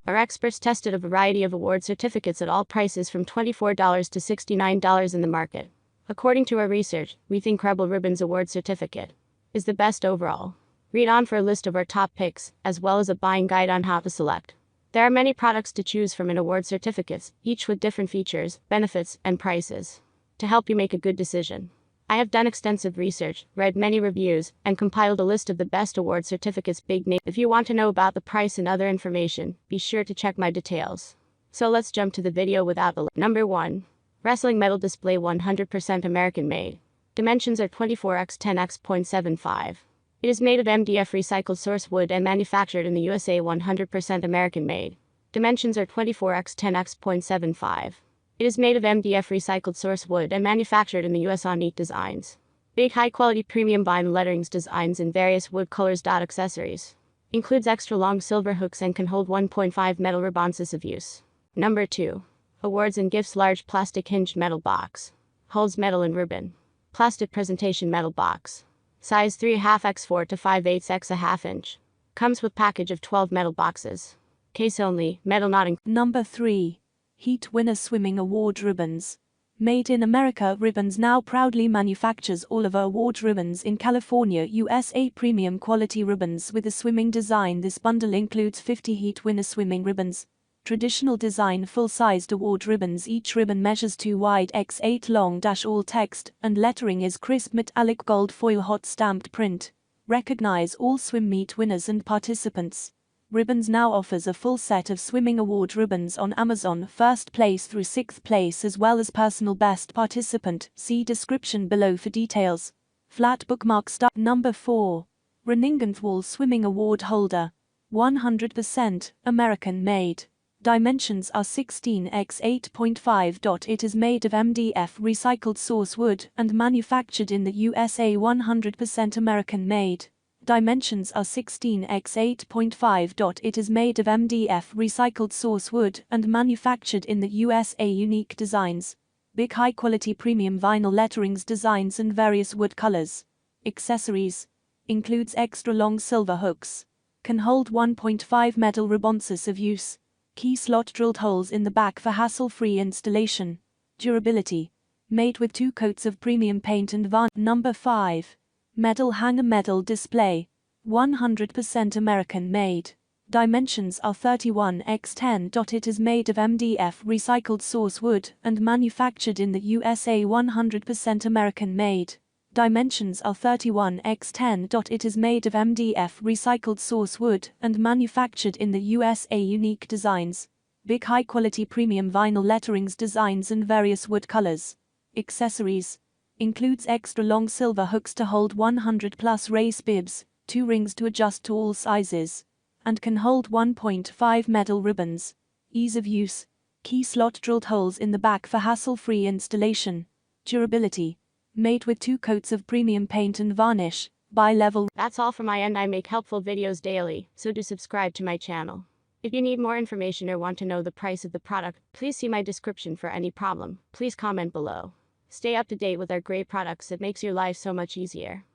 Our experts tested a variety of award certificates at all prices from $24 to $69 in the market. According to our research, we think Rebel Ribbons Award Certificate is the best overall. Read on for a list of our top picks, as well as a buying guide on how to select. There are many products to choose from in award certificates, each with different features, benefits, and prices, to help you make a good decision. I have done extensive research, read many reviews, and compiled a list of the best award certificates big name. If you want to know about the price and other information, be sure to check my details. So let's jump to the video without delay. Number 1. Wrestling Medal Display 100% American made. Dimensions are 24x10x.75. It is made of MDF recycled source wood and manufactured in the USA. 100% American made. Dimensions are 24x10x.75. It is made of MDF recycled source wood and manufactured in the US on neat designs. Big high-quality premium vinyl letterings designs in various wood colors. Accessories. Includes extra long silver hooks and can hold 1.5 metal responses of use. Number 2. Awards and Gifts Large Plastic Hinged Metal Box. Holds metal and ribbon. Plastic Presentation Metal Box. Size 3.5x4 to 5/8x ½ inch. Comes with package of 12 metal boxes. Case only, metal not included. Number 3. Heat Winner Swimming Award Ribbons. Made in America, Ribbons now proudly manufactures all of our award ribbons in California, USA. Premium quality ribbons with a swimming design. This bundle includes 50 Heat Winner swimming ribbons. Traditional design full-sized award ribbons. Each ribbon measures 2 wide x 8 long. All text and lettering is crisp metallic gold foil hot stamped print. Recognize all swim meet winners and participants. Ribbons now offers a full set of swimming award ribbons on Amazon, 1st place through 6th place, as well as personal best participant. See description below for details. Flat bookmark star. Number 4. Reninghenthal Swimming Award Holder. 100% American made. Dimensions are 16x8.5. It is made of MDF recycled source wood and manufactured in the USA. 100% American made. Dimensions are 16x8.5. It is made of MDF recycled source wood and manufactured in the USA. Unique designs. Big high quality premium vinyl letterings designs and various wood colors. Accessories. Includes extra long silver hooks. Can hold 1.5 metal responses of use. Key slot drilled holes in the back for hassle-free installation. Durability. Made with 2 coats of premium paint and varnish. Number 5. Medal Hanger Medal Display. 100% American made. Dimensions are 31x10. It is made of MDF recycled source wood and manufactured in the USA. 100% American made. Dimensions are 31x10. It is made of MDF recycled source wood and manufactured in the USA. Unique designs. Big high quality premium vinyl letterings designs and various wood colors. Accessories. Includes extra long silver hooks to hold 100 plus race bibs, 2 rings to adjust to all sizes, and can hold 1.5 metal ribbons. Ease of use. Key slot drilled holes in the back for hassle-free installation. Durability. Made with 2 coats of premium paint and varnish. Bi-level. That's all from my end. I make helpful videos daily, so do subscribe to my channel. If you need more information or want to know the price of the product, please see my description. For any problem, please comment below. Stay up to date with our great products. It makes your life so much easier.